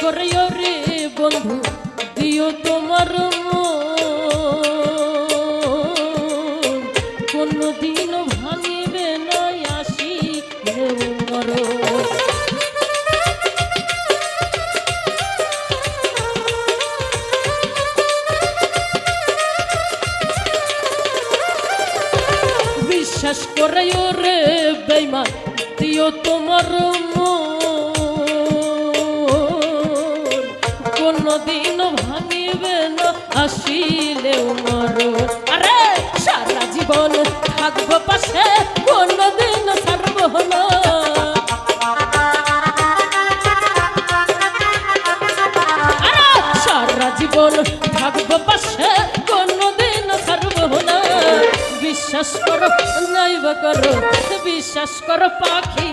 করে রে বন্ধু দিও তোমার কোনদিনও ভাঙিবে না আসিলে মরণ। বিশ্বাস করে রে বেঈমান দিও তোমার কোনদিন ভাঙিবে না আসিলেও মরণ। আরে সারা জীবন থাকবো পাশে কোনদিন ছাড়বো না। আরে সারা জীবন থাকবো পাশে কোনদিন ছাড়বো না। বিশ্বাস করো নাইবা করো বিশ্বাস করো পাখি